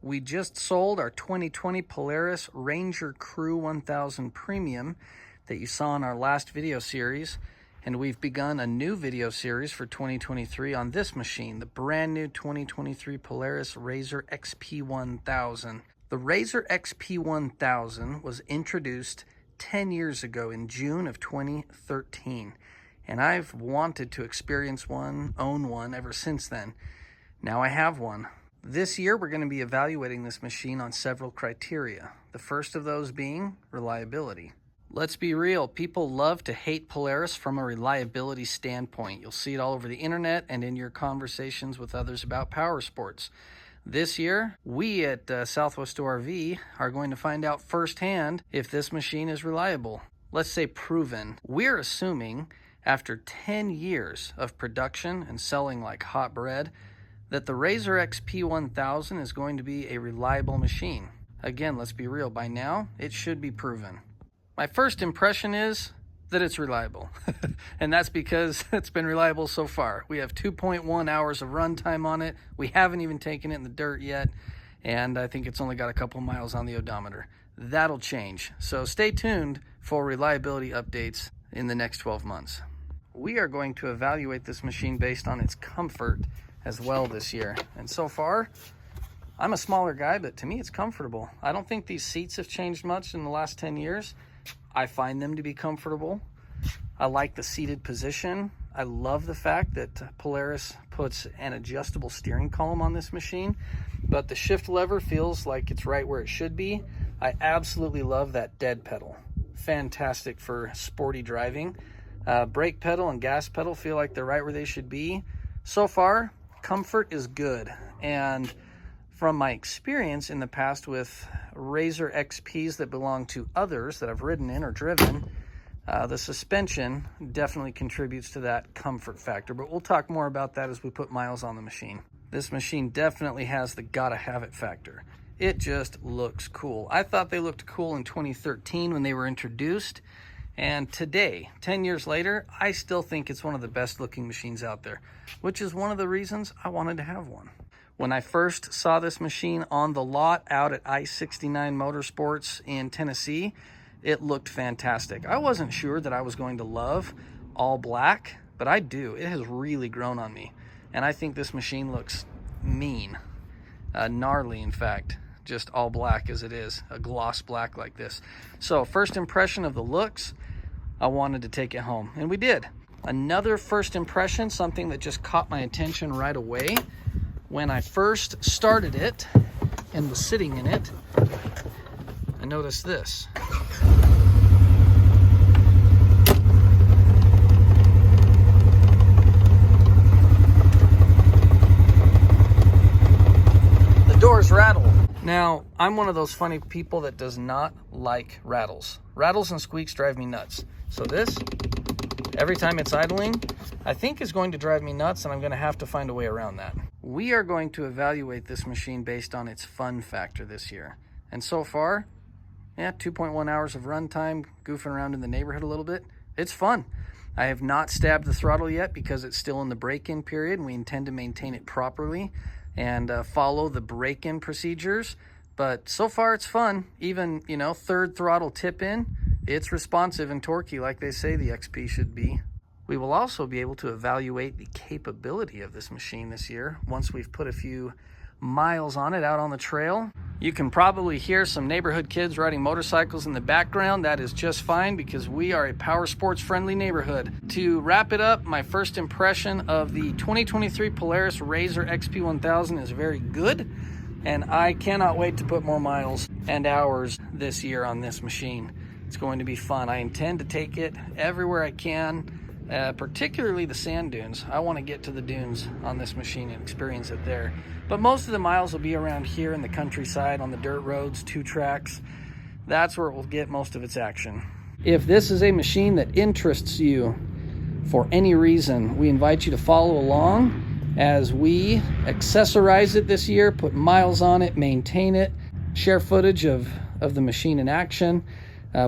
We just sold our 2020 Polaris Ranger Crew 1000 Premium that you saw in our last video series, and we've begun a new video series for 2023 on this machine, the brand new 2023 Polaris RZR XP 1000. The RZR XP 1000 was introduced 10 years ago in June of 2013, and I've wanted to experience one, own one ever since then. Now I have one. This year, we're going to be evaluating this machine on several criteria. The first of those being reliability. Let's be real, people love to hate Polaris from a reliability standpoint. You'll see it all over the internet and in your conversations with others about power sports. This year, we at Southwest ORV are going to find out firsthand if this machine is reliable. Let's say proven. We're assuming after 10 years of production and selling like hot bread, that the RZR XP 1000 is going to be a reliable machine. Again, let's be real, by now, it should be proven. My first impression is that it's reliable, and that's because it's been reliable so far. We have 2.1 hours of runtime on it. We haven't even taken it in the dirt yet, and I think it's only got a couple miles on the odometer. That'll change, so stay tuned for reliability updates in the next 12 months. We are going to evaluate this machine based on its comfort as well this year, and so far I'm a smaller guy, but to me it's comfortable. I don't think these seats have changed much in the last 10 years. I find them to be comfortable. I like the seated position. I love the fact that Polaris puts an adjustable steering column on this machine, but the shift lever feels like it's right where it should be. I absolutely love that dead pedal. Fantastic for sporty driving. Brake pedal and gas pedal feel like they're right where they should be. So far, comfort is good, and from my experience in the past with RZR XPs that belong to others that I've ridden in or driven, the suspension definitely contributes to that comfort factor, but we'll talk more about that as we put miles on the machine. This machine definitely has the gotta have it factor. It just looks cool. I thought they looked cool in 2013 when they were introduced, and today, 10 years later, I still think it's one of the best looking machines out there, which is one of the reasons I wanted to have one. When I first saw this machine on the lot out at I-69 Motorsports in Tennessee, it looked fantastic. I wasn't sure that I was going to love all black, but I do. It has really grown on me, and I think this machine looks mean, gnarly in fact, just all black as it is, a gloss black like this. So first impression of the looks, I wanted to take it home, and we did. Another first impression, something that just caught my attention right away, when I first started it and was sitting in it, I noticed this. The doors rattle. Now, I'm one of those funny people that does not like rattles. Rattles and squeaks drive me nuts. So this, every time it's idling, I think is going to drive me nuts, and I'm going to have to find a way around that. We are going to evaluate this machine based on its fun factor this year. And so far, 2.1 hours of runtime, goofing around in the neighborhood a little bit. It's fun. I have not stabbed the throttle yet because it's still in the break-in period, and we intend to maintain it properly and follow the break-in procedures. But so far it's fun. Even, third throttle tip in, it's responsive and torquey like they say the XP should be. We will also be able to evaluate the capability of this machine this year once we've put a few miles on it out on the trail. You can probably hear some neighborhood kids riding motorcycles in the background. That is just fine because we are a power sports friendly neighborhood. To wrap it up, my first impression of the 2023 Polaris RZR XP 1000 is very good, and I cannot wait to put more miles and hours this year on this machine. It's going to be fun. I intend to take it everywhere I can, particularly the sand dunes. I want to get to the dunes on this machine and experience it there. But most of the miles will be around here in the countryside on the dirt roads, 2 tracks. That's where it will get most of its action. If this is a machine that interests you for any reason, we invite you to follow along as we accessorize it this year, put miles on it, maintain it, share footage of the machine in action.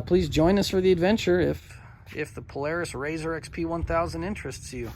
Please join us for the adventure if the Polaris RZR XP 1000 interests you.